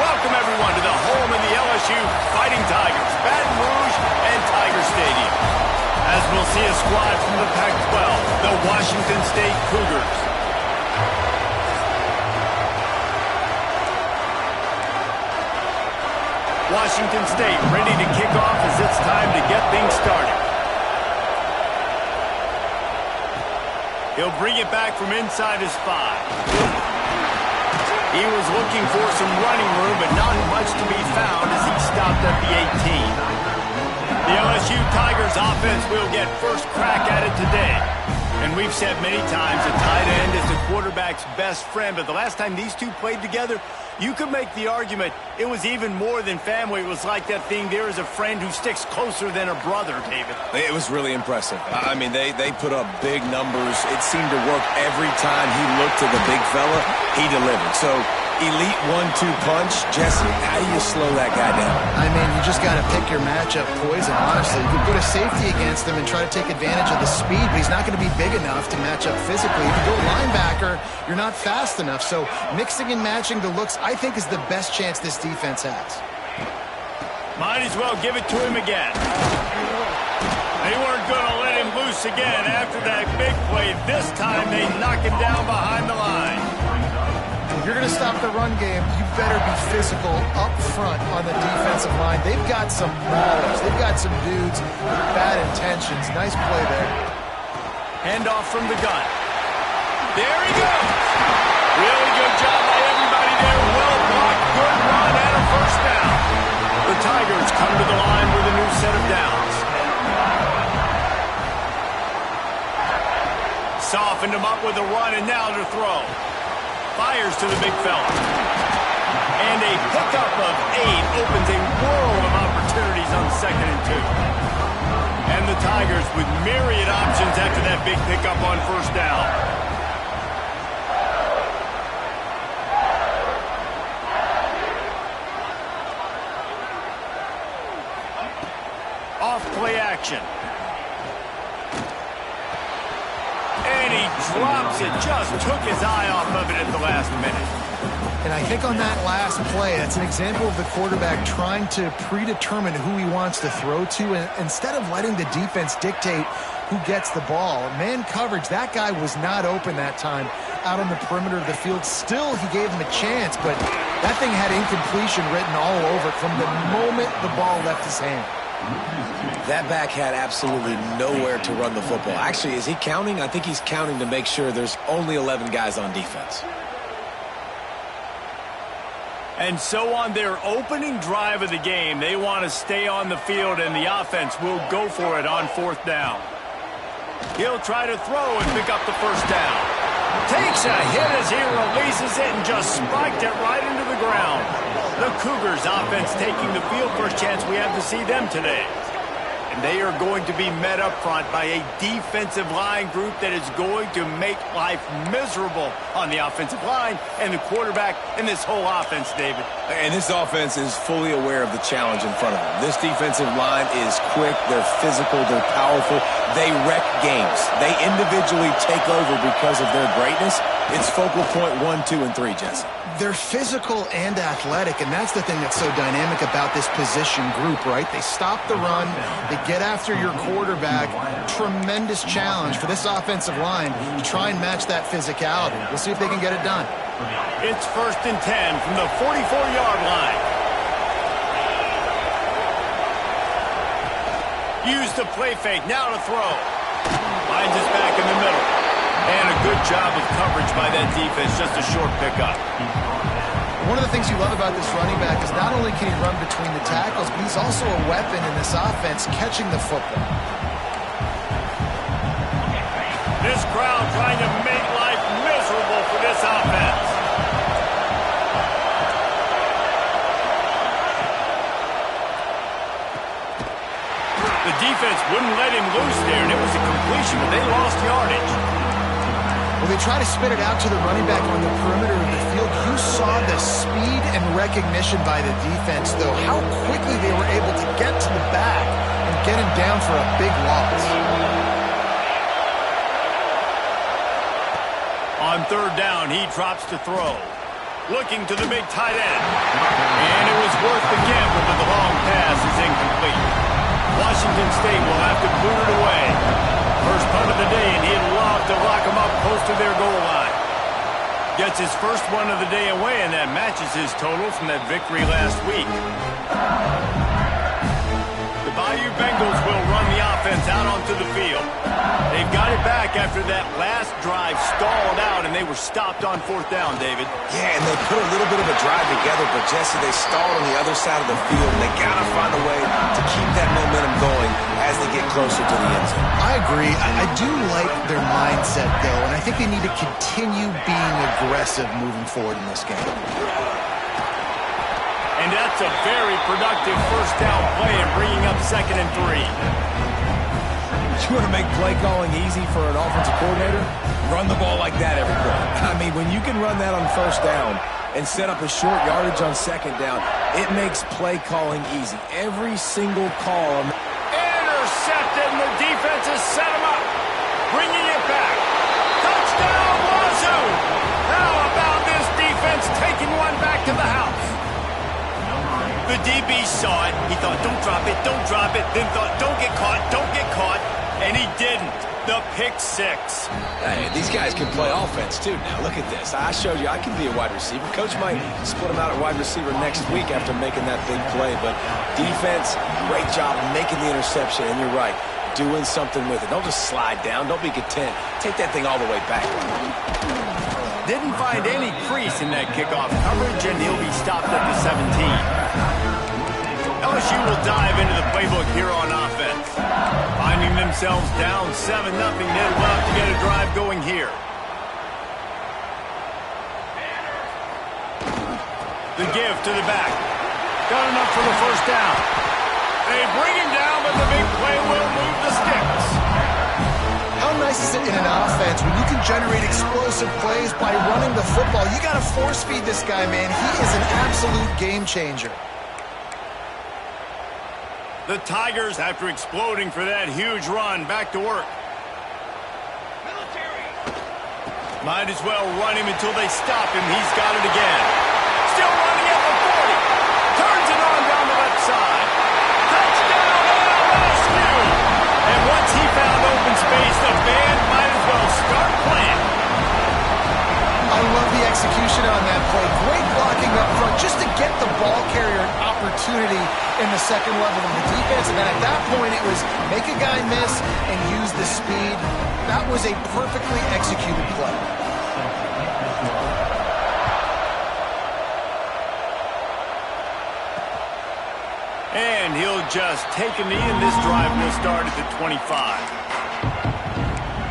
Welcome, everyone, to the home of the LSU Fighting Tigers, Baton Rouge and Tiger Stadium. As we'll see a squad from the Pac-12, the Washington State Cougars. Washington State ready to kick off as it's time to get things started. He'll bring it back from inside his 5. He was looking for some running room, but not much to be found as he stopped at the 18. The LSU Tigers offense will get first crack at it today. And we've said many times a tight end is the quarterback's best friend, but the last time these two played together, you could make the argument it was even more than family. It was like that thing, there is a friend who sticks closer than a brother, David. It was really impressive. I mean, they put up big numbers. It seemed to work every time he looked to the big fella. He delivered. So, elite 1-2 punch. Jesse, how do you slow that guy down? I mean, you just got to pick your matchup poison, honestly. You could put a safety against him and try to take advantage of the speed, but he's not going to be big enough to match up physically. If you go linebacker, you're not fast enough. So mixing and matching the looks, I think, is the best chance this defense has. Might as well give it to him again. They weren't going to let him loose again after that big play. This time they knock him down behind the line. If you're going to stop the run game, you better be physical up front on the defensive line. They've got some ballers. They've got some dudes with bad intentions. Nice play there. Handoff from the gun. There he goes. Really good job by everybody there. Well blocked, good run, and a first down. The Tigers come to the line with a new set of downs. Softened him up with a run, and now to throw. Fires to the big fella. And a pickup of 8 opens a world of opportunities on 2nd and 2. And the Tigers with myriad options after that big pickup on first down. Off play action. And he drops it, just took his eye off of it at the last minute. And I think on that last play, that's an example of the quarterback trying to predetermine who he wants to throw to, and instead of letting the defense dictate who gets the ball. Man coverage, that guy was not open that time out on the perimeter of the field. Still, he gave him a chance, but that thing had incompletion written all over it from the moment the ball left his hand. That back had absolutely nowhere to run the football. Actually, is he counting? I think he's counting to make sure there's only 11 guys on defense. And so on their opening drive of the game, they want to stay on the field, and the offense will go for it on 4th down. He'll try to throw and pick up the first down. Takes a hit as he releases it and just spiked it right into the ground. The Cougars offense taking the field. First chance we have to see them today. And they are going to be met up front by a defensive line group that is going to make life miserable on the offensive line and the quarterback and this whole offense, David. And this offense is fully aware of the challenge in front of them. This defensive line is quick, they're physical, they're powerful. They wreck games. They individually take over because of their greatness. It's focal point 1, 2, and 3, Jesse. They're physical and athletic, and that's the thing that's so dynamic about this position group, right? They stop the run, they get after your quarterback. Tremendous challenge for this offensive line to try and match that physicality. We'll see if they can get it done. It's 1st and 10 from the 44-yard line. Use the play fake, now to throw. Finds us back in the middle. And a good job of coverage by that defense, just a short pickup. One of the things you love about this running back is not only can he run between the tackles, but he's also a weapon in this offense catching the football. This crowd trying to make life miserable for this offense. The defense wouldn't let him loose there, and it was a completion, but they lost yardage. Well, they try to spit it out to the running back on the perimeter of the field. You saw the speed and recognition by the defense, though, how quickly they were able to get to the back and get him down for a big loss. On 3rd down, he drops to throw. Looking to the big tight end. And it was worth the gamble, but the long pass is incomplete. Washington State will have to boot it away. First punt of the day, and he'd love to lock them up close to their goal line. Gets his first one of the day away, and that matches his total from that victory last week. The Bayou Bengals will run the offense out onto the field. They've got it back after that last drive stalled out, and they were stopped on 4th down, David. Yeah, and they put a little bit of a drive together, but Jesse, they stalled on the other side of the field, and they got to find a way to keep that momentum going as they get closer to the end zone. I agree. I do like their mindset, though, and I think they need to continue being aggressive moving forward in this game. And that's a very productive first down play and bringing up 2nd and 3. You want to make play calling easy for an offensive coordinator? Run the ball like that every play. I mean, when you can run that on 1st down and set up a short yardage on 2nd down, it makes play calling easy. Every single call. Intercepted, and the defense has set him up. Bringing it back. Touchdown, Wazoo! How about this defense taking one back to the house? The DB saw it. He thought, don't drop it, don't drop it. Then thought, don't get caught, don't get caught. And he didn't. The pick 6. Hey, these guys can play offense, too. Now, look at this. I showed you I can be a wide receiver. Coach might split him out at wide receiver next week after making that big play. But defense, great job making the interception. And you're right, doing something with it. Don't just slide down. Don't be content. Take that thing all the way back. Didn't find any crease in that kickoff coverage, and he'll be stopped at the 17. LSU will dive into the playbook here on offense. Finding themselves down 7-0, they'll have to get a drive going here. The give to the back. Got enough for the first down. They bring him down, but the big play will move the sticks. How nice is it in an offense when you can generate explosive plays by running the football? You got to force feed this guy, man. He is an absolute game changer. The Tigers, after exploding for that huge run, back to work. Might as well run him until they stop him. He's got it again. Still running at the 40. Turns it on down the left side. Touchdown, LSU! And once he found open space, the band might as well start playing. I love the execution on that play. Great blocking up front just to get the ball carrier an opportunity in the second level of the defense. And then at that point, it was make a guy miss and use the speed. That was a perfectly executed play. he'll just take a knee, and this drive will start at the 25.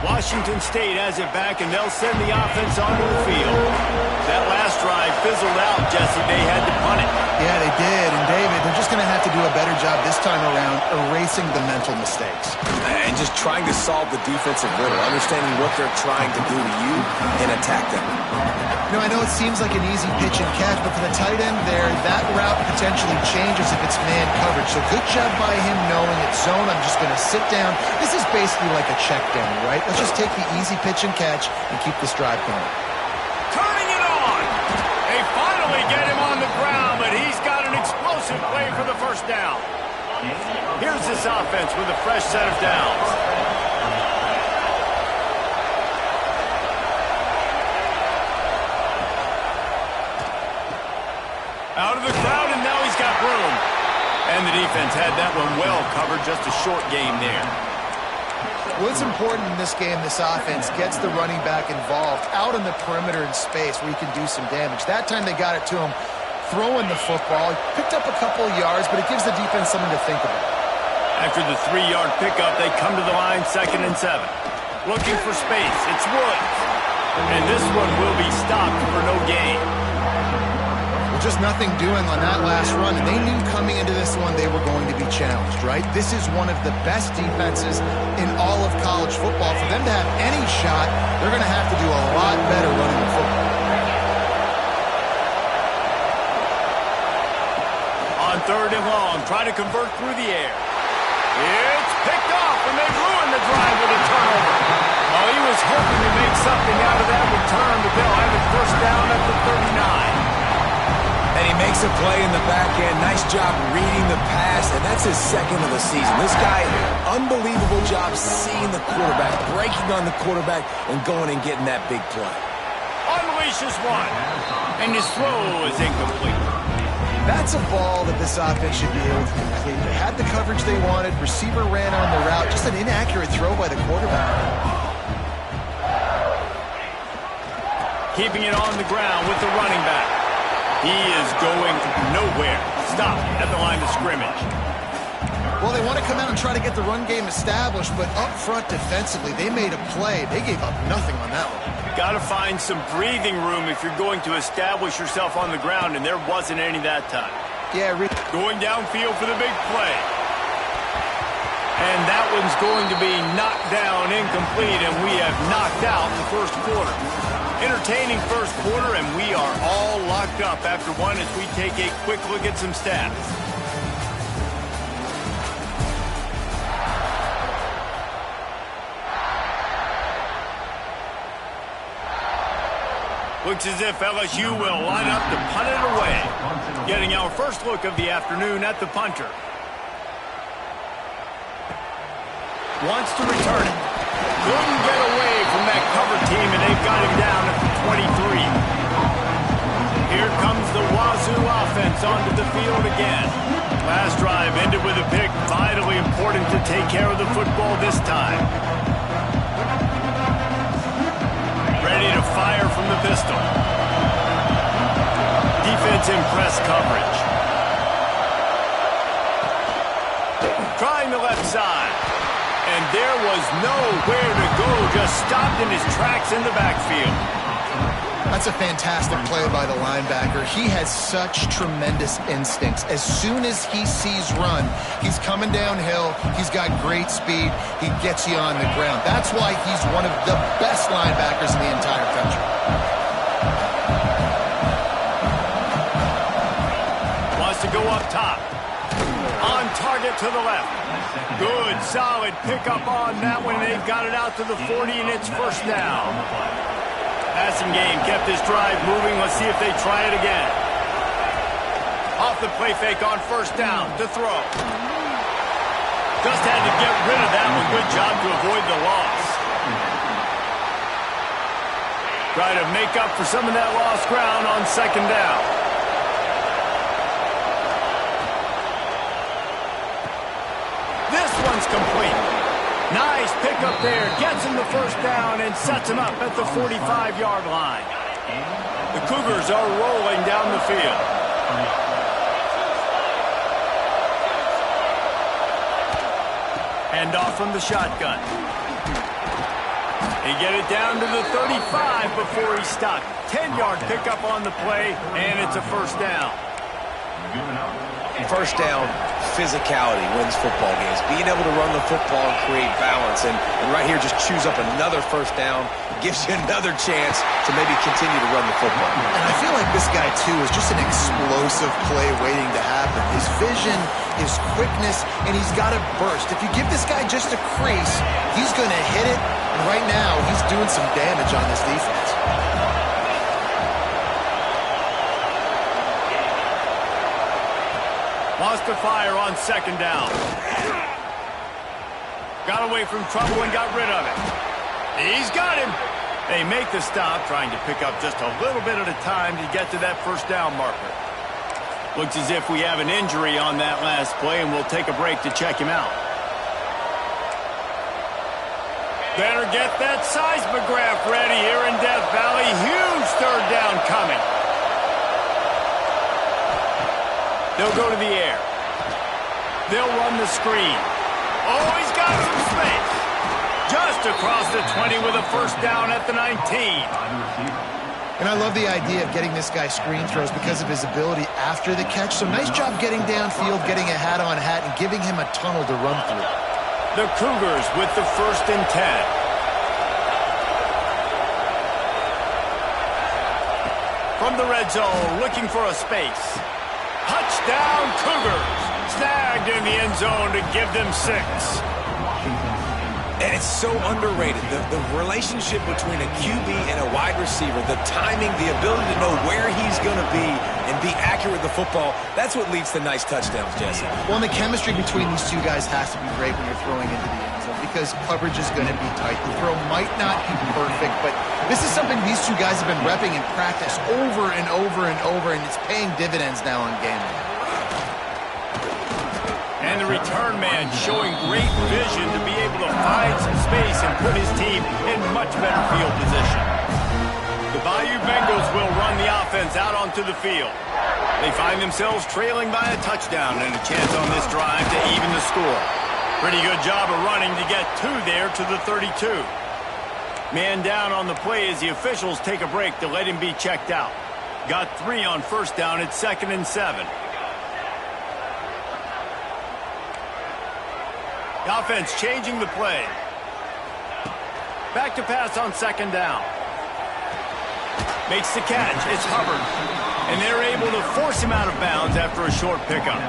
Washington State has it back, and they'll send the offense onto the field. That last drive fizzled out, Jesse. They had to punt it. Yeah, they did. And, David, they're just going to have to do a better job this time around erasing the mental mistakes. And just trying to solve the defensive riddle, understanding what they're trying to do to you and attack them. You know, I know it seems like an easy pitch and catch, but for the tight end there, that route potentially changes if it's man coverage. So good job by him knowing it's zone. I'm just going to sit down. This is basically like a check down, right? Let's just take the easy pitch and catch and keep this drive going. Turning it on. They finally get him on the ground, but he's got an explosive play for the first down. Here's this offense with a fresh set of downs. Out of the crowd, and now he's got room. And the defense had that one well covered, just a short game there. What's important in this game, this offense gets the running back involved out on the perimeter in space where he can do some damage. That time they got it to him throwing the football. He picked up a couple of yards, but it gives the defense something to think about. After the 3-yard pickup, they come to the line, 2nd and 7. Looking for space. It's Woods. And this one will be stopped for no gain. Just nothing doing on that last run, and they knew coming into this one they were going to be challenged, right? This is one of the best defenses in all of college football. For them to have any shot, they're going to have to do a lot better running the football. On 3rd and long, try to convert through the air. It's picked off, and they ruined the drive with a turnover. Oh, he was hoping to make something out of that return, but they'll have it first down at the 39. And he makes a play in the back end. Nice job reading the pass, and that's his 2nd of the season. This guy, unbelievable job seeing the quarterback, breaking on the quarterback, and going and getting that big play. Unleashes one, and his throw is incomplete. That's a ball that this offense should be able to complete. They had the coverage they wanted. Receiver ran on the route. Just an inaccurate throw by the quarterback. Keeping it on the ground with the running back. He is going nowhere. Stop at the line of scrimmage. Well, they want to come out and try to get the run game established, but up front defensively, they made a play. They gave up nothing on that one. Got to find some breathing room if you're going to establish yourself on the ground, and there wasn't any that time. Yeah, going downfield for the big play. And that one's going to be knocked down incomplete, and we have knocked out the first quarter. Entertaining first quarter, and we are all locked up after one as we take a quick look at some stats. Looks as if LSU will line up to punt it away. Getting our first look of the afternoon at the punter. Wants to return it. Couldn't get away from that cover team, and they've got him down at the 23. Here comes the Wazoo offense onto the field again. Last drive ended with a pick. Vitally important to take care of the football this time. Ready to fire from the pistol. Defense in press coverage. Trying the left side. And there was nowhere to go, just stopped in his tracks in the backfield. That's a fantastic play by the linebacker. He has such tremendous instincts. As soon as he sees run, he's coming downhill. He's got great speed. He gets you on the ground. That's why he's one of the best linebackers in the entire country. Wants to go up top. On target to the left. Good, solid pickup on that one. They've got it out to the 40, and it's first down. Passing game kept this drive moving. Let's see if they try it again. Off the play fake on first down to throw. Just had to get rid of that one. Good job to avoid the loss. Try to make up for some of that lost ground on second down. This one's complete. Nice pickup there. Gets him the first down and sets him up at the 45-yard line. The Cougars are rolling down the field. Hand off from the shotgun. He get it down to the 35 before he stopped. 10-yard pickup on the play, and it's a first down. First down, physicality wins football games. Being able to run the football and create balance. And right here, just choose up another first down. Gives you another chance to maybe continue to run the football. And I feel like this guy, too, is just an explosive play waiting to happen. His vision, his quickness, and he's got a burst. If you give this guy just a crease, he's going to hit it. And right now, he's doing some damage on this defense. Lost to fire on second down. Got away from trouble and got rid of it. He's got him. They make the stop, trying to pick up just a little bit at a time to get to that first down marker. Looks as if we have an injury on that last play, and we'll take a break to check him out. Better get that seismograph ready here in Death Valley. Huge third down coming. They'll go to the air. They'll run the screen. Oh, he's got some space. Just across the 20 with a first down at the 19. And I love the idea of getting this guy screen throws because of his ability after the catch. So nice job getting downfield, getting a hat-on-hat, and giving him a tunnel to run through. The Cougars with the 1st and 10. From the red zone, looking for a space. Touchdown, Cougars. Snagged in the end zone to give them 6. And it's so underrated. The relationship between a QB and a wide receiver, the timing, the ability to know where he's going to be and be accurate with the football, that's what leads to nice touchdowns, Jesse. Well, and the chemistry between these two guys has to be great when you're throwing into the end zone because coverage is going to be tight. The throw might not be perfect, but this is something these two guys have been repping in practice over and over and over, and it's paying dividends now on game day. And the return man showing great vision to be able to find some space and put his team in much better field position. The Bayou Bengals will run the offense out onto the field. They find themselves trailing by a touchdown and a chance on this drive to even the score. Pretty good job of running to get 2 there to the 32. Man down on the play as the officials take a break to let him be checked out. Got 3 on first down at 2nd and 7. The offense changing the play. Back to pass on second down. Makes the catch. It's Hubbard. And they're able to force him out of bounds after a short pickup.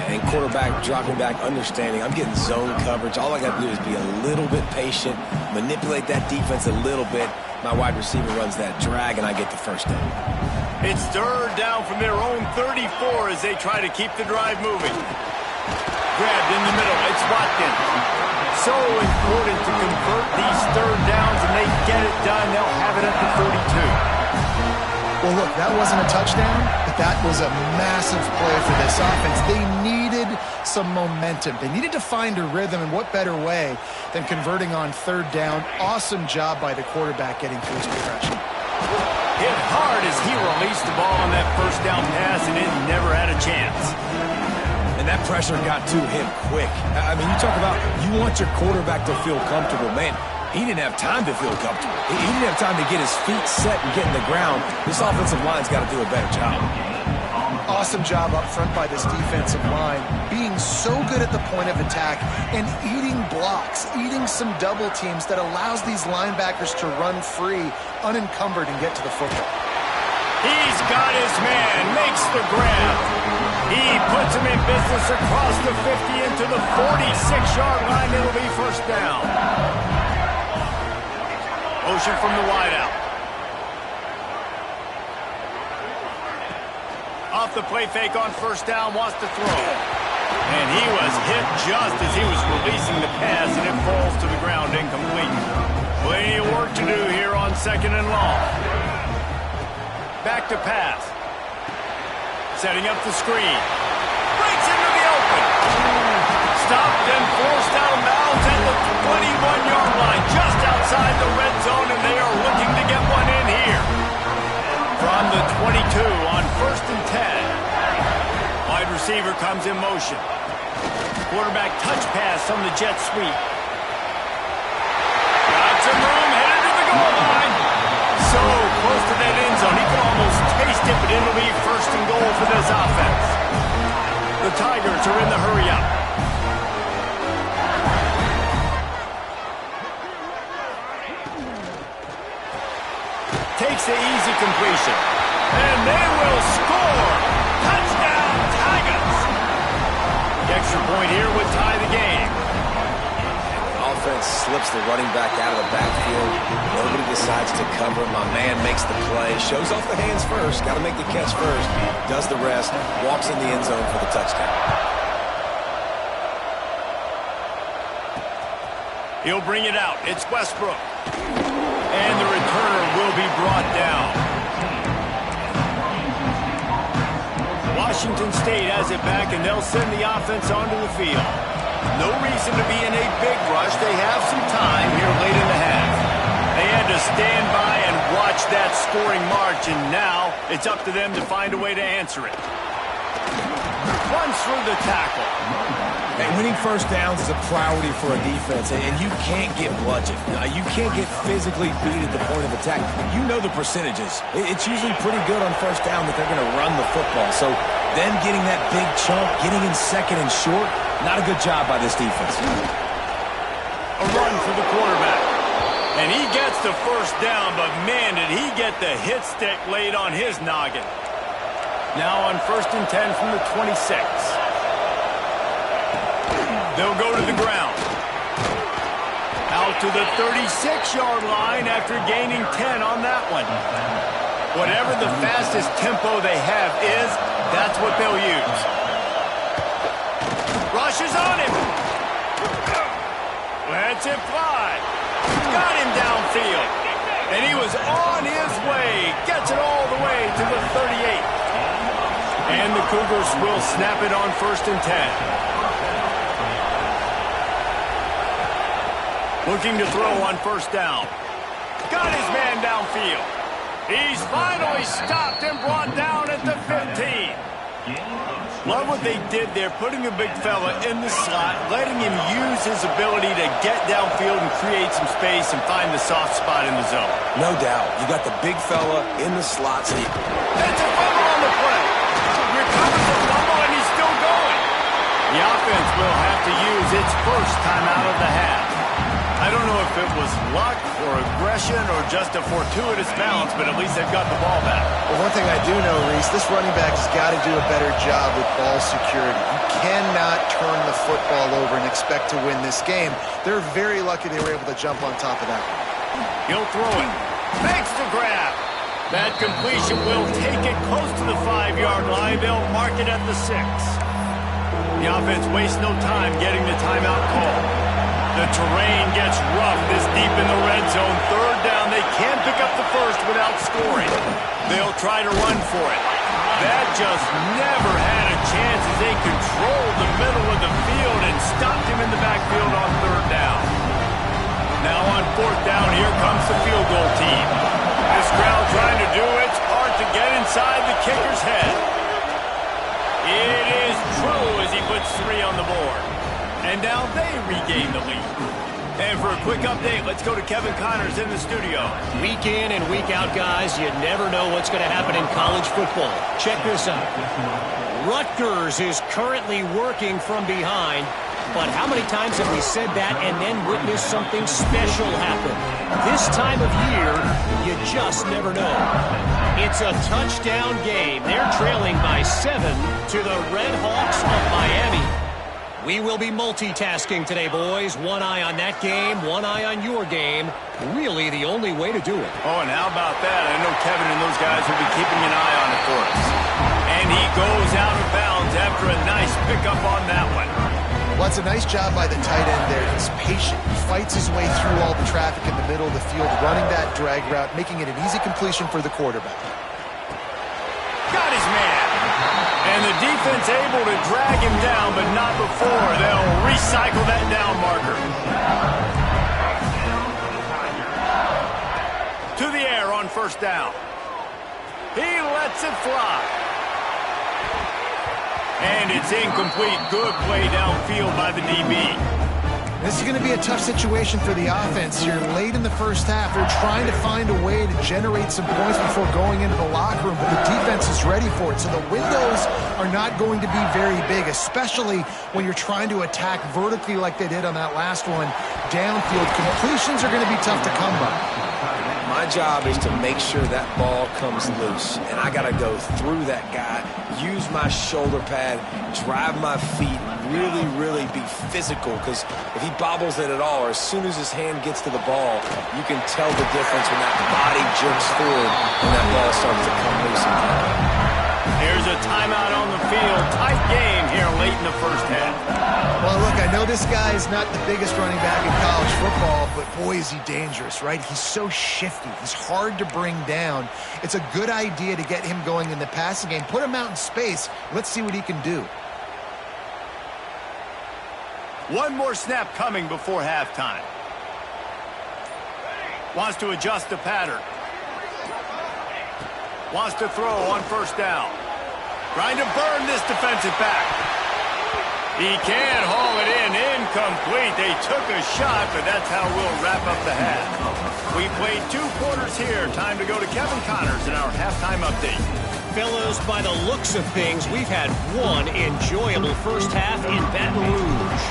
And quarterback dropping back, understanding. I'm getting zone coverage. All I got to do is be a little bit patient, manipulate that defense a little bit. My wide receiver runs that drag, and I get the first down. It's third down from their own 34 as they try to keep the drive moving. Grabbed in the middle. It's Watkins. So important to convert these third downs, and they get it done. They'll have it at the 32. Well, look, that wasn't a touchdown, but that was a massive play for this offense. They needed some momentum. They needed to find a rhythm, and what better way than converting on third down. Awesome job by the quarterback getting through his progression. Hit hard as he released the ball on that first down pass, and it never had a chance. And that pressure got to him quick. I mean, you talk about you want your quarterback to feel comfortable. Man, he didn't have time to feel comfortable. He didn't have time to get his feet set and get in the ground. This offensive line's got to do a better job. Awesome job up front by this defensive line, being so good at the point of attack and eating blocks, eating some double teams that allows these linebackers to run free, unencumbered, and get to the football. He's got his man, makes the grab. He puts him in business across the 50 into the 46-yard line. It'll be first down. Motion from the wideout. Off the play fake on first down, wants to throw. And he was hit just as he was releasing the pass, and it falls to the ground incomplete. Plenty of work to do here on second and long. Back to pass. Setting up the screen. Breaks into the open. Stopped and forced out of bounds at the 21-yard line, just outside the red zone, and they are looking to get one in here. From the 22 on 1st and 10. Wide receiver comes in motion. Quarterback touch pass on the jet sweep. Got some room, headed to the goal line. So close to that end zone. He can almost taste it, but it'll be first and goal for this offense. The Tigers are in the hurry-up. Takes the easy completion. And they will score! Touchdown, Tigers! The extra point here would tie the game. Offense slips the running back out of the backfield. Nobody decides to cover. My man makes the play. Shows off the hands first. Got to make the catch first. Does the rest. Walks in the end zone for the touchdown. He'll bring it out. It's Westbrook. And the returner will be brought down. Washington State has it back, and they'll send the offense onto the field. No reason to be in a big rush. They have some time here late in the half. They had to stand by and watch that scoring march, and now it's up to them to find a way to answer it. Runs through the tackle. Hey, winning first downs is a priority for a defense, and you can't get bludgeoned. You can't get physically beat at the point of attack. You know the percentages. It's usually pretty good on first down that they're going to run the football. So them getting that big chunk, getting in second and short, not a good job by this defense. A run for the quarterback. And he gets the first down, but man, did he get the hit stick laid on his noggin. Now on 1st and 10 from the 26. They'll go to the ground. Out to the 36-yard line after gaining 10 on that one. Whatever the fastest tempo they have is, that's what they'll use. Rushes on him. Lets it fly. Got him downfield. And he was on his way. Gets it all the way to the 38. And the Cougars will snap it on 1st and 10. Looking to throw on 1st down. Got his man downfield. He's finally stopped and brought down at the 15. Love what they did there, putting a big fella in the slot, letting him use his ability to get downfield and create some space and find the soft spot in the zone. No doubt. You got the big fella in the slot. So that's a fumble on the play. Recovers the fumble, and he's still going. The offense will have to use its first time out of the half. I don't know if it was luck or aggression or just a fortuitous bounce, but at least they've got the ball back. Well, one thing I do know, Reese, this running back has got to do a better job with ball security. You cannot turn the football over and expect to win this game. They're very lucky they were able to jump on top of that one. He'll throw it. Makes the grab. That completion will take it close to the 5-yard line. They'll mark it at the 6. The offense wastes no time getting the timeout call. The terrain gets rough this deep in the red zone. 3rd down, they can't pick up the first without scoring. They'll try to run for it. That just never had a chance as they controlled the middle of the field and stopped him in the backfield on 3rd down. Now on 4th down, here comes the field goal team. This crowd trying to do its part to get inside the kicker's head. It is true as he puts 3 on the board. And now they regain the lead. And for a quick update, let's go to Kevin Connors in the studio. Week in and week out, guys, you never know what's going to happen in college football. Check this out. Rutgers is currently working from behind, but how many times have we said that and then witnessed something special happen? This time of year, you just never know. It's a touchdown game. They're trailing by 7 to the Red Hawks of Miami. We will be multitasking today, boys. One eye on that game, one eye on your game. Really the only way to do it. Oh, and how about that? I know Kevin and those guys will be keeping an eye on it for us. And he goes out of bounds after a nice pickup on that one. Well, it's a nice job by the tight end there. He's patient. He fights his way through all the traffic in the middle of the field, running that drag route, making it an easy completion for the quarterback. Got his man. And the defense able to drag him down, but not before. They'll recycle that down marker. To the air on 1st down. He lets it fly. And it's incomplete. Good play downfield by the DB. This is going to be a tough situation for the offense here. Late in the first half, they're trying to find a way to generate some points before going into the locker room, but the defense is ready for it. So the windows are not going to be very big, especially when you're trying to attack vertically like they did on that last one. Downfield completions are going to be tough to come by. My job is to make sure that ball comes loose, and I got to go through that guy, use my shoulder pad, drive my feet, really be physical, because if he bobbles it at all, or as soon as his hand gets to the ball, you can tell the difference when that body jerks forward and that ball starts to come loose. There's a timeout on the field. Tight game here late in the first half. Well, look, I know this guy is not the biggest running back in college football, but boy, is he dangerous, right? He's so shifty. He's hard to bring down. It's a good idea to get him going in the passing game. Put him out in space. Let's see what he can do. One more snap coming before halftime. Wants to adjust the pattern. Wants to throw on first down. Trying to burn this defensive back. He can't haul it in. Incomplete. They took a shot, but that's how we'll wrap up the half. We played 2 quarters here. Time to go to Kevin Connors in our halftime update. Fellows, by the looks of things, we've had one enjoyable first half in Baton Rouge.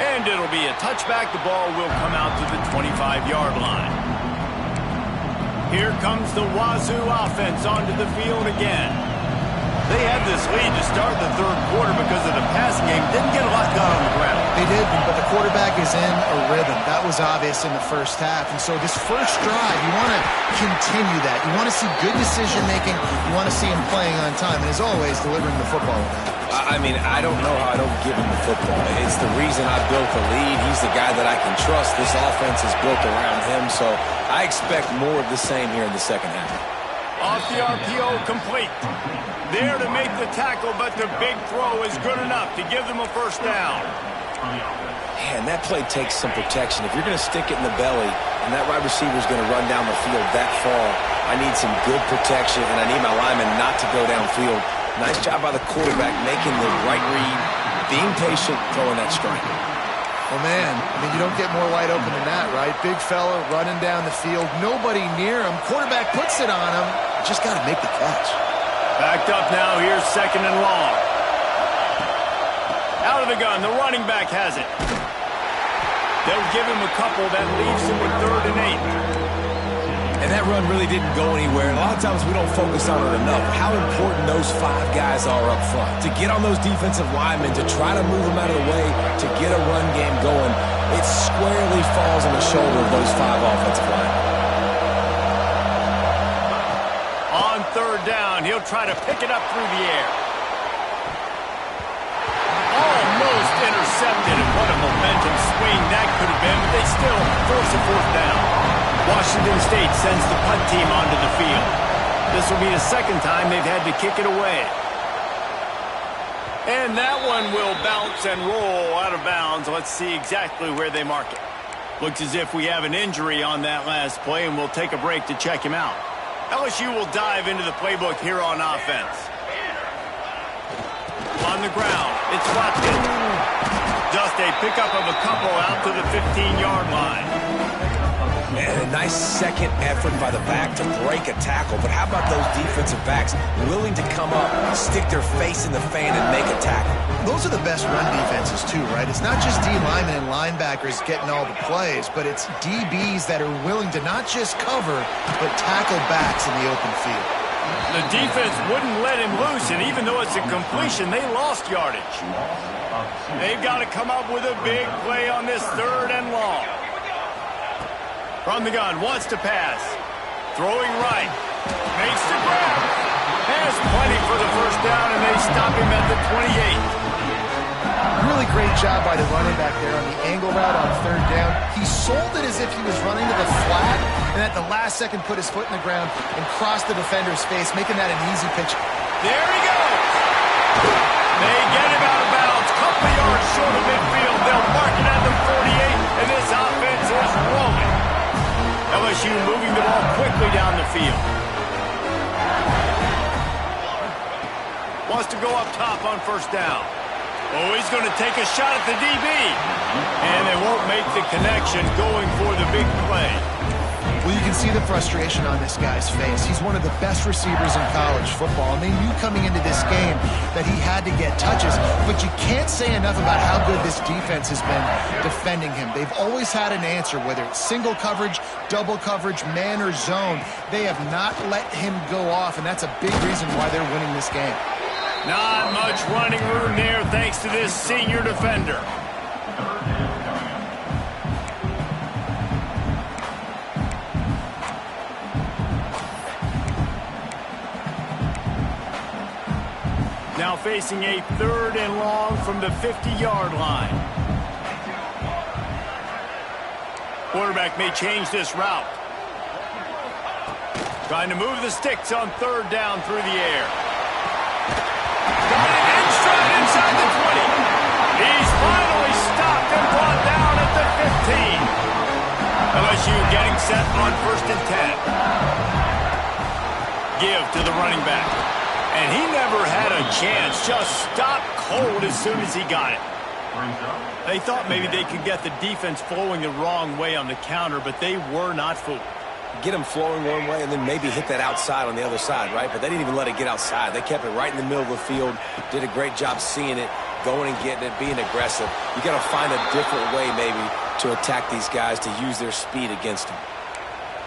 And it'll be a touchback. The ball will come out to the 25-yard line. Here comes the Wazoo offense onto the field again. They had this lead to start the third quarter because of the passing game. Didn't get a lot done on the ground. They did, but the quarterback is in a rhythm. That was obvious in the first half. And so this first drive, you want to continue that. You want to see good decision-making. You want to see him playing on time. And as always, delivering the football when that happens. I mean, I don't know how I don't give him the football. It's the reason I built the lead. He's the guy that I can trust. This offense is built around him, so I expect more of the same here in the second half. Off the RPO, complete. There to make the tackle, but the big throw is good enough to give them a first down. Man, that play takes some protection. If you're going to stick it in the belly and that wide receiver is going to run down the field that far, I need some good protection, and I need my lineman not to go downfield. Nice job by the quarterback making the right read, being patient, throwing that strike. Well, man, I mean, you don't get more wide open than that, right? Big fella running down the field, nobody near him. Quarterback puts it on him. Just got to make the catch. Backed up now. Here's second and long. Out of the gun. The running back has it. They'll give him a couple. That leaves him with 3rd and 8. And that run really didn't go anywhere. A lot of times we don't focus on it enough. How important those 5 guys are up front. To get on those defensive linemen, to try to move them out of the way, to get a run game going, it squarely falls on the shoulder of those 5 offensive linemen. On 3rd down, he'll try to pick it up through the air. Almost intercepted, and what a momentum swing that could have been, but they still force a 4th down. Washington State sends the punt team onto the field. This will be the second time they've had to kick it away. And that one will bounce and roll out of bounds. Let's see exactly where they mark it. Looks as if we have an injury on that last play, and we'll take a break to check him out. LSU will dive into the playbook here on offense. On the ground, it's Watkins. Just a pickup of a couple out to the 15-yard line. And a nice second effort by the back to break a tackle. But how about those defensive backs willing to come up, stick their face in the fan, and make a tackle? Those are the best run defenses, too, right? It's not just D linemen and linebackers getting all the plays, but it's DBs that are willing to not just cover, but tackle backs in the open field. The defense wouldn't let him loose, and even though it's a completion, they lost yardage. They've got to come up with a big play on this 3rd and long. From the gun, wants to pass. Throwing right. Makes the grab. Has plenty for the first down, and they stop him at the 28. Really great job by the running back there on the angle route on 3rd down. He sold it as if he was running to the flat, and at the last second put his foot in the ground and crossed the defender's face, making that an easy pitch. There he goes. They get him out of bounds. Couple yards short of midfield. They'll mark it at the 48, and this offense is rolling. LSU moving the ball quickly down the field. Wants to go up top on first down. Oh, he's going to take a shot at the DB. And they won't make the connection going for the big play. Well, you can see the frustration on this guy's face. He's one of the best receivers in college football, and they knew coming into this game that he had to get touches, but you can't say enough about how good this defense has been defending him. They've always had an answer, whether it's single coverage, double coverage, man or zone. They have not let him go off, and that's a big reason why they're winning this game. Not much running room there thanks to this senior defender. Now facing a 3rd and long from the 50-yard line. Quarterback may change this route. Trying to move the sticks on 3rd down through the air. Got it in stride inside the 20. He's finally stopped and brought down at the 15. LSU getting set on 1st and 10. Give to the running back. And he never had a chance. Just stopped cold as soon as he got it. They thought maybe they could get the defense flowing the wrong way on the counter, but they were not fooled. Get them flowing one way and then maybe hit that outside on the other side, right? But they didn't even let it get outside. They kept it right in the middle of the field, did a great job seeing it, going and getting it, being aggressive. You got to find a different way maybe to attack these guys to use their speed against them.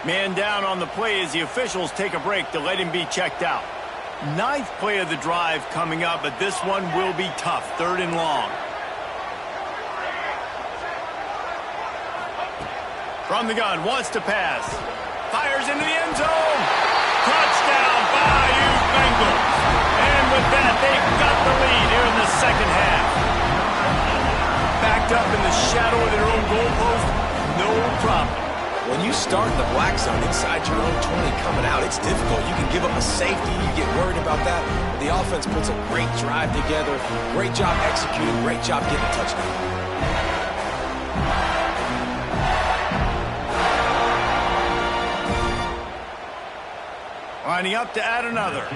Man down on the play as the officials take a break to let him be checked out. 9th play of the drive coming up, but this one will be tough. 3rd and long. From the gun, wants to pass. Fires into the end zone. Touchdown, Bayou Bengals. And with that, they've got the lead here in the 2nd half. Backed up in the shadow of their own goalpost, no problem. When you start the black zone inside your own 20 coming out, it's difficult. You can give up a safety. You get worried about that. The offense puts a great drive together. Great job executing. Great job getting a touchdown. Lining up to add another.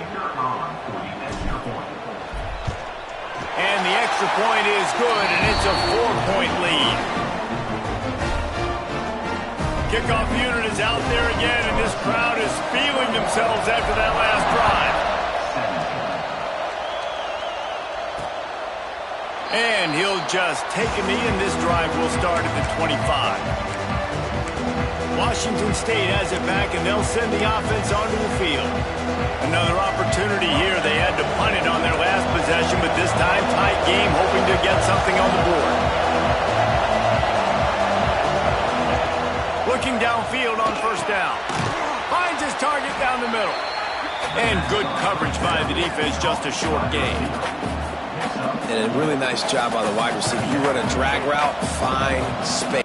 And the extra point is good, and it's a 4-point lead. Kickoff unit is out there again, and this crowd is feeling themselves after that last drive. And he'll just take a knee, and this drive will start at the 25. Washington State has it back, and they'll send the offense onto the field. Another opportunity here. They had to punt it on their last possession, but this time tight game, hoping to get something on the board. Looking downfield on 1st down. Finds his target down the middle. And good coverage by the defense, just a short gain. And a really nice job by the wide receiver. You run a drag route, find space.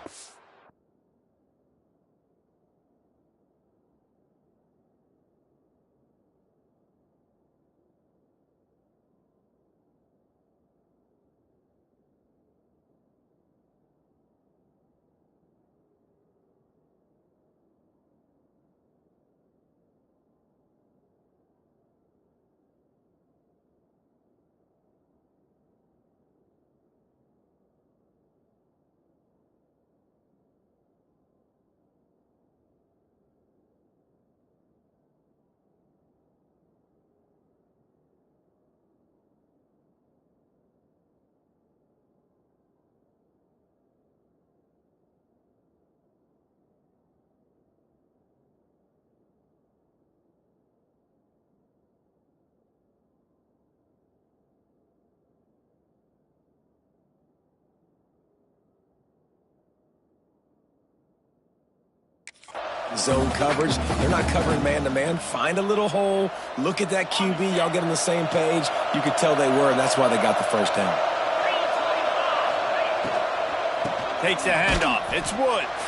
Zone coverage. They're not covering man-to-man. Find a little hole. Look at that QB. Y'all get on the same page. You could tell they were, and that's why they got the 1st down. Takes a handoff. It's Woods.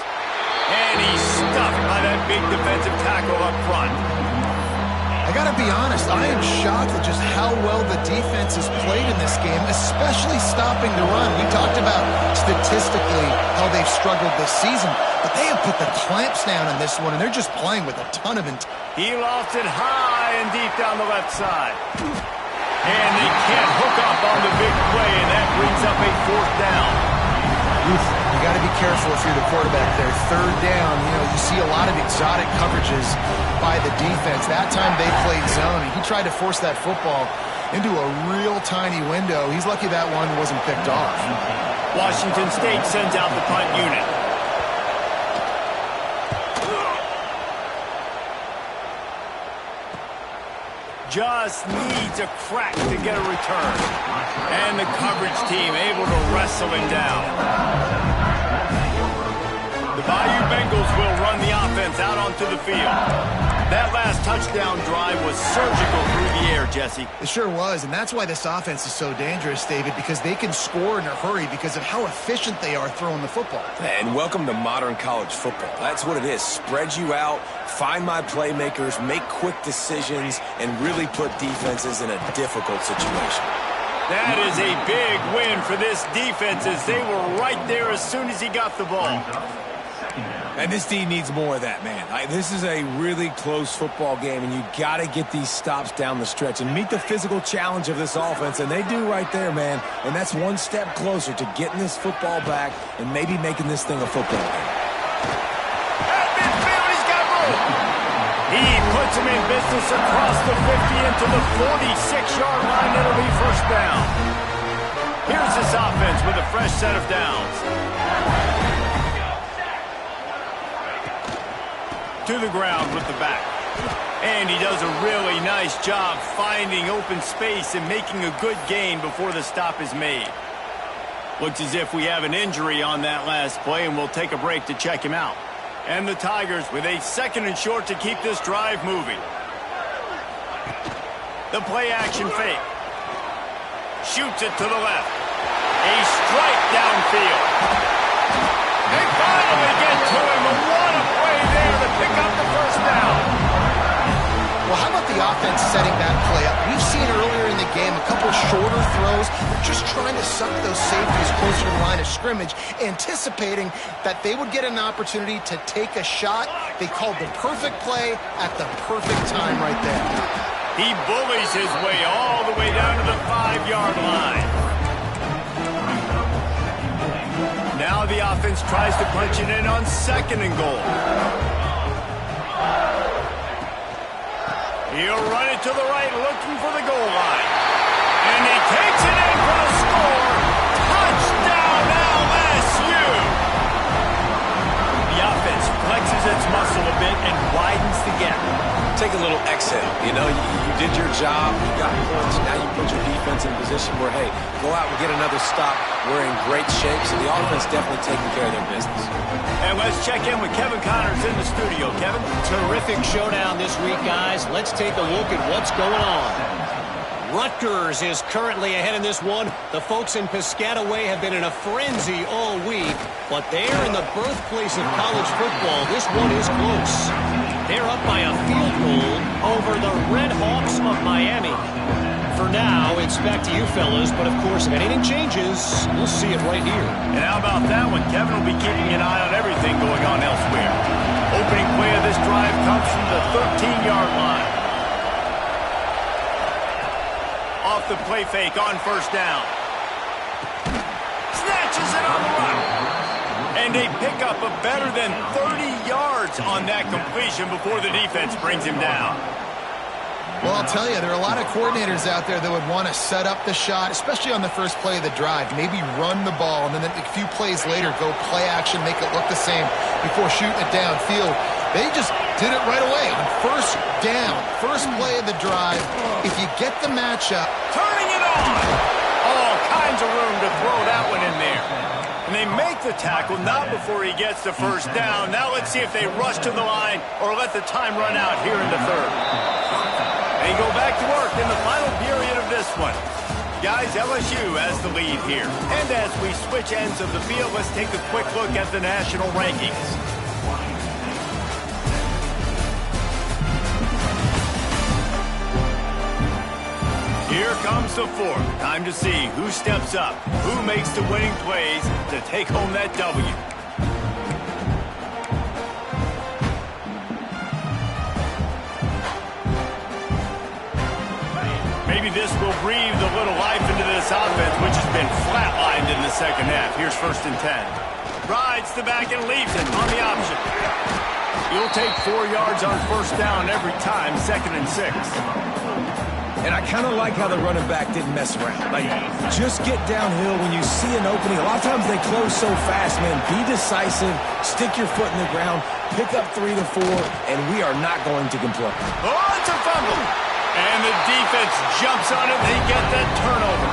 And he's stuffed by that big defensive tackle up front. I got to be honest, I am shocked at just how well the defense has played in this game, especially stopping the run. We talked about statistically how they've struggled this season, but they have put the clamps down on this one, and they're just playing with a ton of intent. He lost it high and deep down the left side. And they can't hook up on the big play, and that brings up a 4th down. You got to be careful if you're the quarterback there. 3rd down, you see a lot of exotic coverages by the defense. That time they played zone, and he tried to force that football into a real tiny window. He's lucky that one wasn't picked off. Washington State sends out the punt unit. Just needs a crack to get a return. And the coverage team able to wrestle him down. The Bayou Bengals will run the offense out onto the field. That last touchdown drive was surgical through the air, Jesse. It sure was, and that's why this offense is so dangerous, David, because they can score in a hurry because of how efficient they are throwing the football. And welcome to modern college football. That's what it is. Spread you out, find my playmakers, make quick decisions, and really put defenses in a difficult situation. That is a big win for this defense as they were right there as soon as he got the ball. And this team needs more of that, man. This is a really close football game, and you got to get these stops down the stretch and meet the physical challenge of this offense, and they do right there, man. And that's one step closer to getting this football back and maybe making this thing a football game. At midfield, he's got room. He puts him in business across the 50 into the 46-yard line. It'll be 1st down. Here's this offense with a fresh set of downs. To the ground with the back. And he does a really nice job finding open space and making a good gain before the stop is made. Looks as if we have an injury on that last play, and we'll take a break to check him out. And the Tigers with a 2nd and short to keep this drive moving. The play action fake. Shoots it to the left. A strike downfield. They finally get to him. What a play there to pick up the 1st down. Well, how about the offense setting that play up? We've seen earlier in the game a couple shorter throws. They're just trying to suck those safeties closer to the line of scrimmage, anticipating that they would get an opportunity to take a shot. They called the perfect play at the perfect time right there. He bullies his way all the way down to the 5-yard line. Now the offense tries to punch it in on 2nd and goal. He'll run it to the right, looking for the goal line. And he takes it in for the score. Touchdown, LSU! The offense flexes its muscle a bit and widens the gap. Take a little exhale. You did your job. You got points. Now you put your defense in a position where, hey, go out and get another stop. We're in great shape, so the offense definitely taking care of their business. And let's check in with Kevin Connors in the studio. Kevin? Terrific showdown this week, guys. Let's take a look at what's going on. Rutgers is currently ahead in this one. The folks in Piscataway have been in a frenzy all week, but there in the birthplace of college football, this one is close. They're up by a field goal over the Red Hawks of Miami. For now, it's back to you fellas, but of course, if anything changes, we'll see it right here. And how about that one? Kevin will be keeping an eye on everything going on elsewhere. Opening play of this drive comes from the 13-yard line. Off the play fake on 1st down. Snatches it on the run. And they pick up a better than 30 yards on that completion before the defense brings him down. Well, I'll tell you, there are a lot of coordinators out there that would want to set up the shot, especially on the first play of the drive, maybe run the ball, and then a few plays later go play action, make it look the same before shooting it downfield. They just did it right away on 1st down, first play of the drive. If you get the matchup. Turning it on. All kinds of room to throw that one in there. And they make the tackle, not before he gets the 1st down. Now let's see if they rush to the line or let the time run out here in the 3rd. They go back to work in the final period of this one. Guys, LSU has the lead here. And as we switch ends of the field, let's take a quick look at the national rankings. Here comes the fourth. Time to see who steps up, who makes the winning plays to take home that W. Maybe this will breathe a little life into this offense, which has been flatlined in the second half. Here's 1st and 10. Rides the back and leaves it on the option. He'll take 4 yards on 1st down every time, 2nd and 6. And I kind of like how the running back didn't mess around. Like, just get downhill when you see an opening. A lot of times they close so fast, man. Be decisive, stick your foot in the ground, pick up 3 to 4, and we are not going to complain. Oh, it's a fumble. And the defense jumps on it. They get that turnover.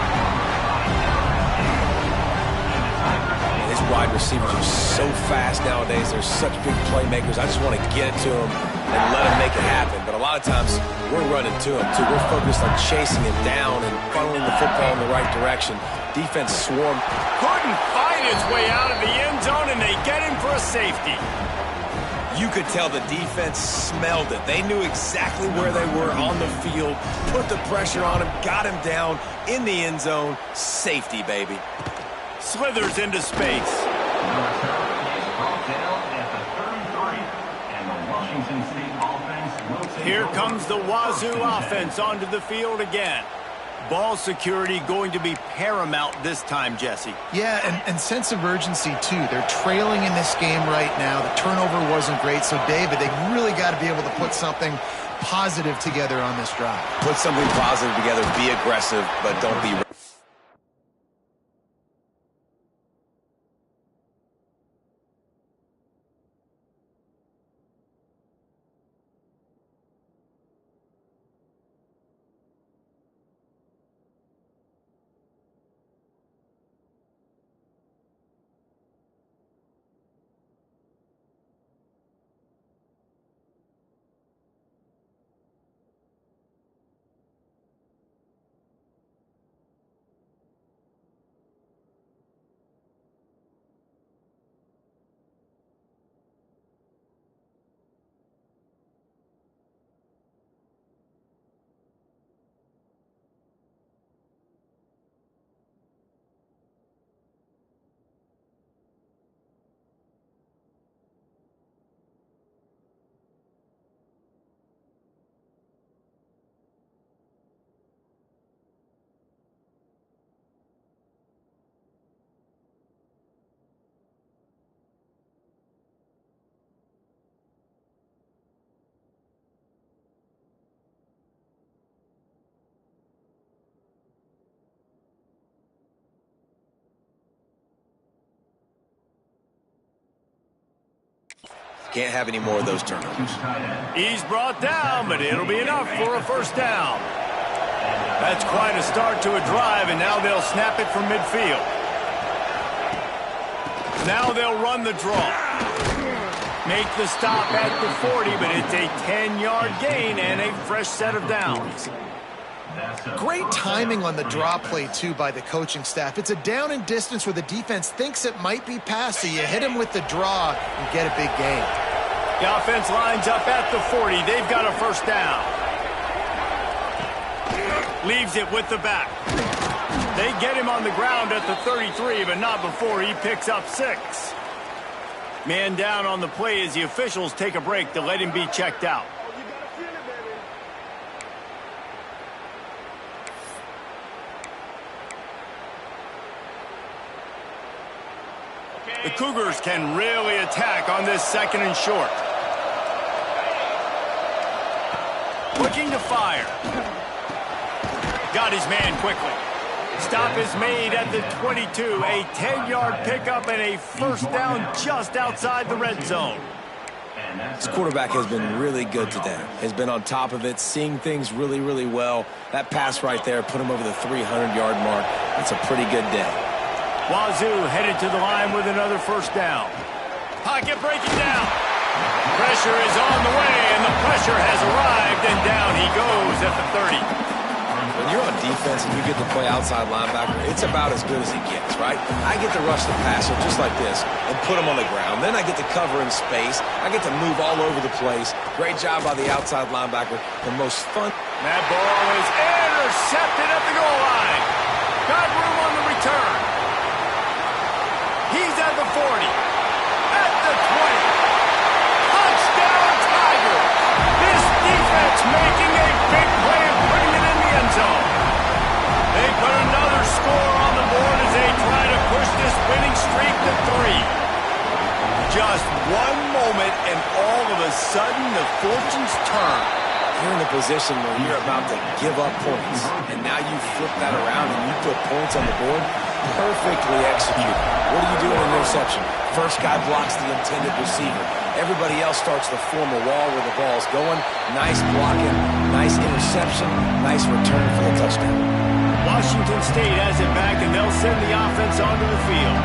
His wide receivers are so fast nowadays. They're such big playmakers. I just want to get it to them and let them make it happen. But a lot of times, we're running to them, too. We're focused on chasing it down and funneling the football in the right direction. Defense swarm. Couldn't find his way out of the end zone, and they get him for a safety. You could tell the defense smelled it. They knew exactly where they were on the field, put the pressure on him, got him down in the end zone. Safety, baby. Slithers into space. Here comes the Wazoo offense onto the field again. Ball security going to be paramount this time, Jesse. Yeah, and sense of urgency, too. They're trailing in this game right now. The turnover wasn't great, so, David, they really got to be able to put something positive together on this drive. Put something positive together. Be aggressive, but don't be... Can't have any more of those turnovers. He's brought down, but it'll be enough for a 1st down. That's quite a start to a drive, and now they'll snap it from midfield. Now they'll run the draw. Make the stop at the 40, but it's a 10-yard gain and a fresh set of downs. Great timing on the draw play, too, by the coaching staff. It's a down and distance where the defense thinks it might be passed, so you hit him with the draw and get a big gain. The offense lines up at the 40. They've got a 1st down. Leaves it with the back. They get him on the ground at the 33, but not before he picks up 6. Man down on the play as the officials take a break to let him be checked out. The Cougars can really attack on this 2nd and short. Looking to fire. Got his man quickly. Stop is made at the 22. A 10-yard pickup and a 1st down just outside the red zone. This quarterback has been really good today. Has been on top of it, seeing things really, really well. That pass right there put him over the 300-yard mark. That's a pretty good day. Wazoo headed to the line with another 1st down. Pocket breaking down. Pressure is on the way, and the pressure has arrived, and down he goes at the 30. when you're on defense and you get to play outside linebacker, it's about as good as it gets, right? I get to rush the passer just like this and put him on the ground. Then I get to cover in space. I get to move all over the place. Great job by the outside linebacker. The most fun. That ball is intercepted at the goal line. Got room on the return. He's at the 40. At the 20. Touchdown, Tiger. This defense making a big play and putting it in the end zone. They put another score on the board as they try to push this winning streak to 3. Just one moment and all of a sudden the fortunes turn. You're in a position where you're about to give up points, and now you flip that around and you put points on the board. Perfectly executed. What do you do in an interception? First guy blocks the intended receiver. Everybody else starts to form a wall where the ball's going. Nice blocking, nice interception, nice return for the touchdown. Washington State has it back, and they'll send the offense onto the field.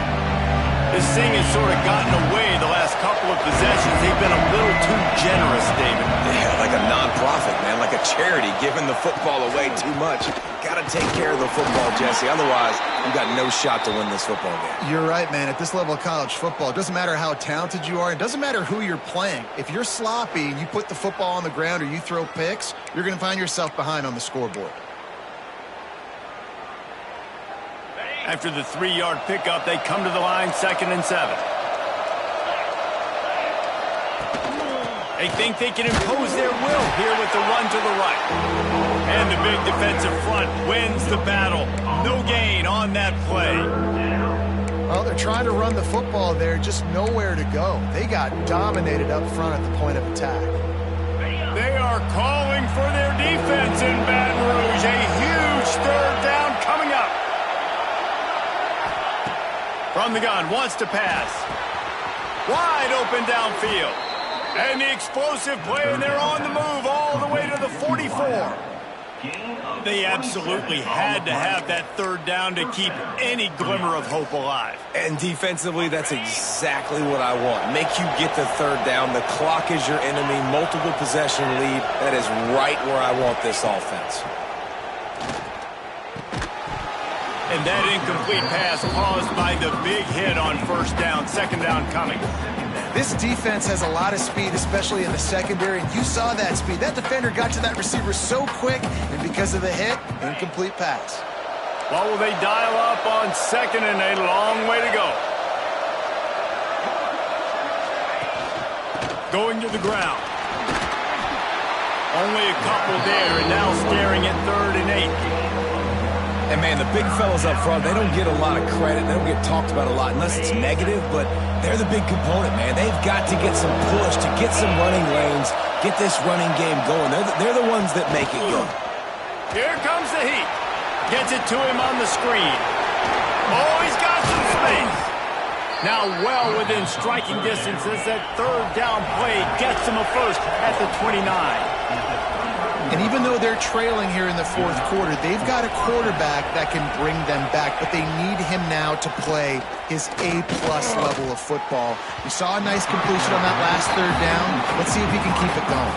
This thing has sort of gotten away the last couple of possessions. They've been a little too generous, David. Yeah, like a non-profit, man, like a charity, giving the football away too much. Got to take care of the football, Jesse. Otherwise, you got no shot to win this football game. You're right, man. At this level of college football, it doesn't matter how talented you are. It doesn't matter who you're playing. If you're sloppy and you put the football on the ground or you throw picks, you're going to find yourself behind on the scoreboard. After the 3-yard pickup, they come to the line, 2nd and 7. They think they can impose their will here with the run to the right. And the big defensive front wins the battle. No gain on that play. Well, they're trying to run the football there, just nowhere to go. They got dominated up front at the point of attack. They are calling for their defense in Baton Rouge. A huge 3rd down coming up. From the gun, wants to pass. Wide open downfield. And the explosive play, and they're on the move all the way to the 44. They absolutely had to have that 3rd down to keep any glimmer of hope alive. And defensively, that's exactly what I want. Make you get the 3rd down. The clock is your enemy. Multiple possession lead. That is right where I want this offense. And that incomplete pass caused by the big hit on 1st down, 2nd down coming. This defense has a lot of speed, especially in the secondary, and you saw that speed. That defender got to that receiver so quick, and because of the hit, incomplete pass. Well, will they dial up on 2nd and a long way to go? Going to the ground. Only a couple there, and now staring at 3rd and 8. And, man, the big fellas up front, they don't get a lot of credit. They don't get talked about a lot unless it's negative, but they're the big component, man. They've got to get some push, to get some running lanes, get this running game going. They're the ones that make it go. Here comes the heat. Gets it to him on the screen. Oh, he's got some space. Now well within striking distance as that 3rd down play gets him a first at the 29. And even though they're trailing here in the 4th quarter, they've got a quarterback that can bring them back, but they need him now to play his A-plus level of football. We saw a nice completion on that last 3rd down. Let's see if he can keep it going.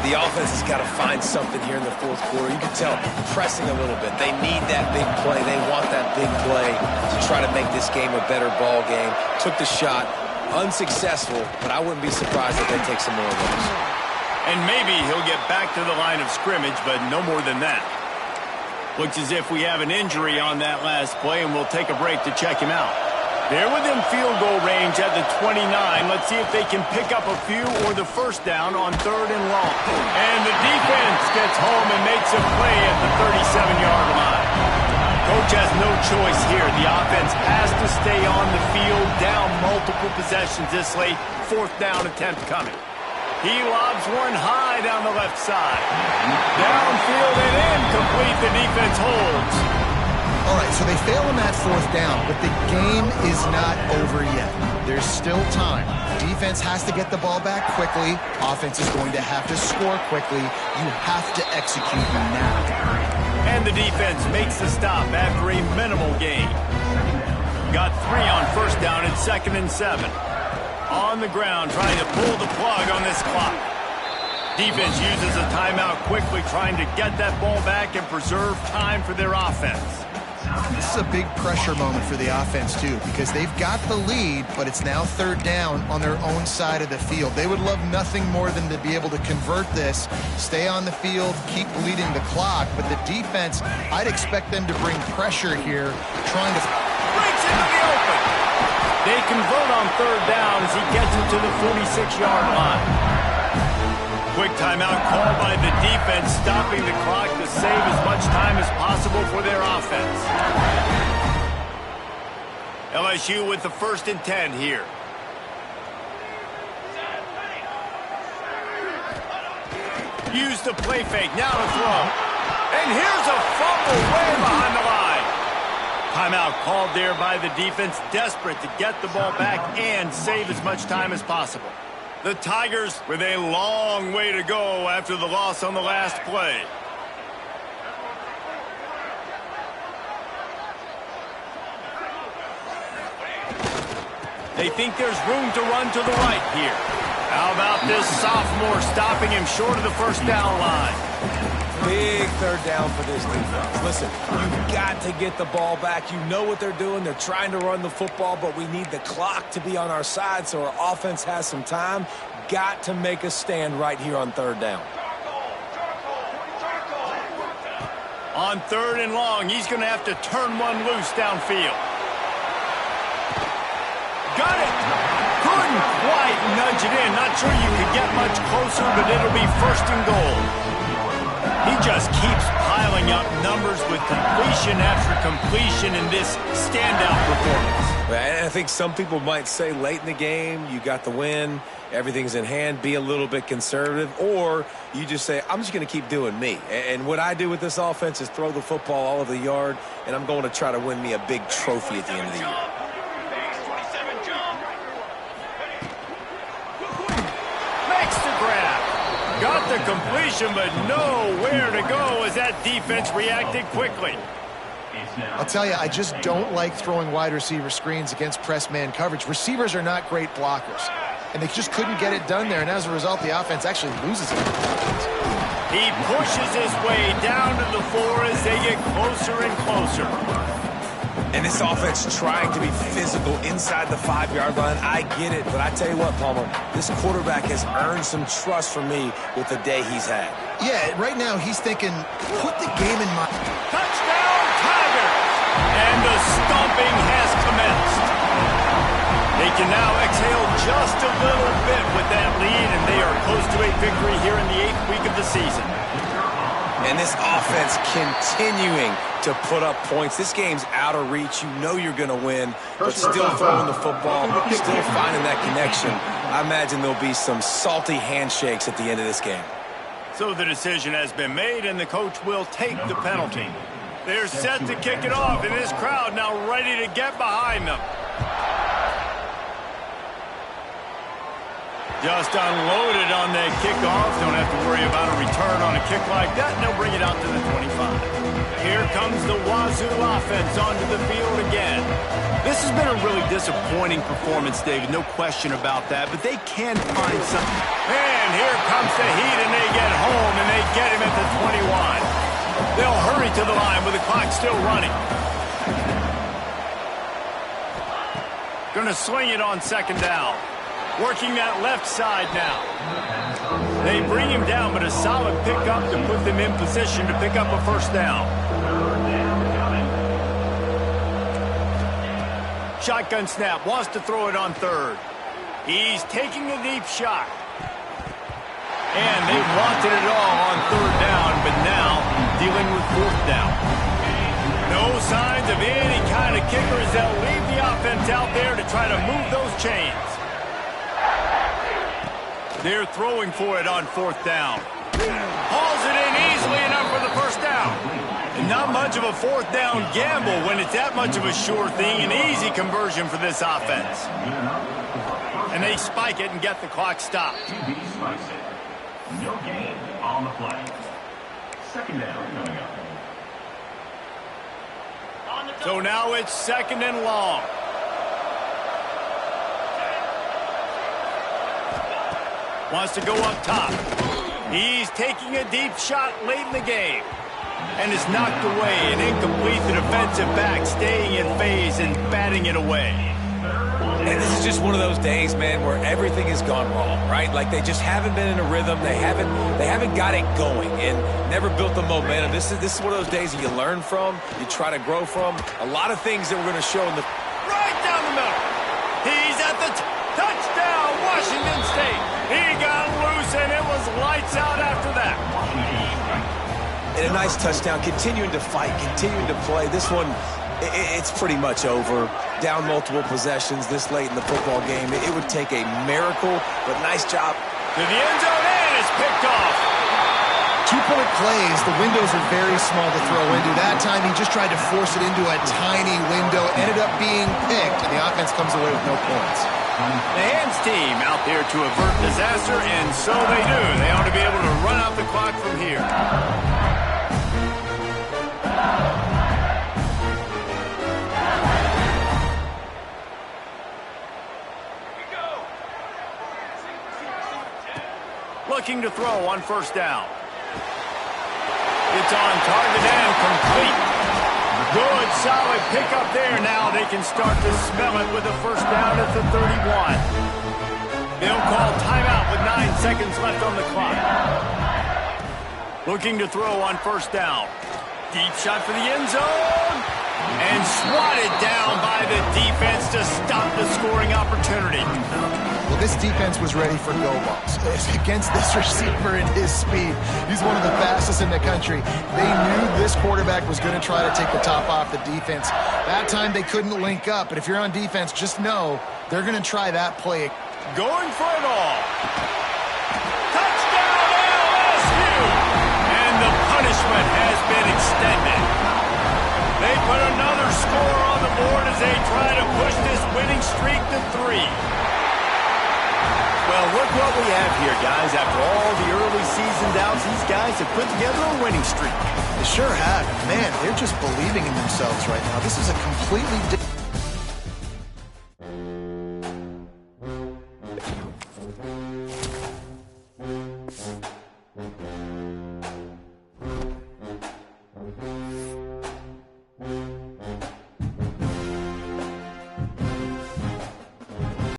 The offense has got to find something here in the 4th quarter. You can tell pressing a little bit. They need that big play. They want that big play to try to make this game a better ball game. Took the shot. Unsuccessful, but I wouldn't be surprised if they take some more of those. And maybe he'll get back to the line of scrimmage, but no more than that. Looks as if we have an injury on that last play, and we'll take a break to check him out. They're within field goal range at the 29. Let's see if they can pick up a few or the 1st down on 3rd and long. And the defense gets home and makes a play at the 37-yard line. Coach has no choice here. The offense has to stay on the field, down multiple possessions this late. 4th down attempt coming. He lobs one high down the left side. Downfield and incomplete. The defense holds. All right, so they fail on that 4th down, but the game is not over yet. There's still time. Defense has to get the ball back quickly. Offense is going to have to score quickly. You have to execute now. And the defense makes the stop after a minimal gain. Got 3 on 1st down at 2nd and 7. On the ground, trying to pull the plug on this clock. Defense uses a timeout quickly, trying to get that ball back and preserve time for their offense. This is a big pressure moment for the offense, too, because they've got the lead, but it's now third down on their own side of the field. They would love nothing more than to be able to convert this, stay on the field, keep bleeding the clock. But the defense, I'd expect them to bring pressure here, trying to... Breaks into the open. They convert on third down as he gets it to the 46-yard line. Quick timeout called by the defense, stopping the clock to save as much time as possible for their offense. LSU with the 1st and 10 here. Use the play fake, now to throw. And here's a fumble way behind the line. Timeout called there by the defense, desperate to get the ball back and save as much time as possible. The Tigers with a long way to go after the loss on the last play. They think there's room to run to the right here. How about this sophomore stopping him short of the first down line? Big third down for this defense. Listen, you've got to get the ball back. You know what they're doing. They're trying to run the football, but we need the clock to be on our side so our offense has some time. Got to make a stand right here on third down. On third and long, he's going to have to turn one loose downfield. Got it! Couldn't quite nudge it in. Not sure you could get much closer, but it'll be 1st and goal. He just keeps piling up numbers with completion after completion in this standout performance. And I think some people might say late in the game, you got the win, everything's in hand, be a little bit conservative, or you just say, I'm just going to keep doing me. And what I do with this offense is throw the football all over the yard, and I'm going to try to win me a big trophy at the end of the year. Makes the grab. Got the completion, but nowhere to go as that defense reacted quickly. I'll tell you, I just don't like throwing wide receiver screens against press man coverage. Receivers are not great blockers, and they just couldn't get it done there, and as a result, the offense actually loses it. He pushes his way down to the floor as they get closer and closer. And this offense trying to be physical inside the 5-yard line. I get it, but I tell you what, Palmer, this quarterback has earned some trust from me with the day he's had. Yeah, right now he's thinking, put the game in my... Touchdown, Tigers! And the stomping has commenced. They can now exhale just a little bit with that lead, and they are close to a victory here in the 8th week of the season. And this offense continuing to put up points. This game's out of reach. You know you're going to win, but still throwing the football, still finding that connection. I imagine there'll be some salty handshakes at the end of this game. So the decision has been made, and the coach will take the penalty. They're set to kick it off, and this crowd now ready to get behind them. Just unloaded on that kickoff. Don't have to worry about a return on a kick like that, and they'll bring it out to the 25. Here comes the Wazoo offense onto the field again. This has been a really disappointing performance, David, no question about that, but they can find something. And here comes the heat, and they get home, and they get him at the 21. They'll hurry to the line with the clock still running. Gonna swing it on 2nd down. Working that left side now. They bring him down, but a solid pickup to put them in position to pick up a 1st down. Shotgun snap, wants to throw it on 3rd. He's taking a deep shot. And they wanted it all on 3rd down, but now dealing with 4th down. No signs of any kind of kickers. They'll leave the offense out there to try to move those chains. They're throwing for it on 4th down. Hauls it in easily enough for the 1st down. And not much of a 4th down gamble when it's that much of a sure thing. An easy conversion for this offense. And they spike it and get the clock stopped. No gain on the play. 2nd down coming up. So now it's 2nd and long. Wants to go up top. He's taking a deep shot late in the game. And is knocked away and incomplete. The defensive back staying in phase and batting it away. And this is just one of those days, man, where everything has gone wrong, right? Like they just haven't been in a rhythm. They haven't got it going and never built the momentum. This is one of those days that you learn from, you try to grow from. A lot of things that we're going to show in the right down the middle. He's at the touchdown, Washington State. He got loose and it was lights out after that. And a nice touchdown, continuing to fight, continuing to play. This one, it's pretty much over. Down multiple possessions this late in the football game. It would take a miracle, but nice job. To the end zone, and it's picked off. 2-point plays, the windows are very small to throw into. That time he just tried to force it into a tiny window, ended up being picked, and the offense comes away with no points. The hands team out there to avert disaster, and so they do. They ought to be able to run out the clock from here. Looking to throw on first down. It's on target and complete. Good, solid pickup there. Now they can start to smell it with a first down at the 31. They'll call timeout with 9 seconds left on the clock. Looking to throw on first down. Deep shot for the end zone. And swatted down by the defense to stop the scoring opportunity. Well, this defense was ready for go balls. Against this receiver and his speed, he's one of the fastest in the country. They knew this quarterback was going to try to take the top off the defense. That time they couldn't link up, but if you're on defense, just know they're going to try that play. Going for it all. Touchdown, LSU! And the punishment has been extended. They put another score on the board as they try to push this winning streak to 3. Well, look what we have here, guys. After all the early season doubts, these guys have put together a winning streak. They sure have. Man, they're just believing in themselves right now. This is a completely different...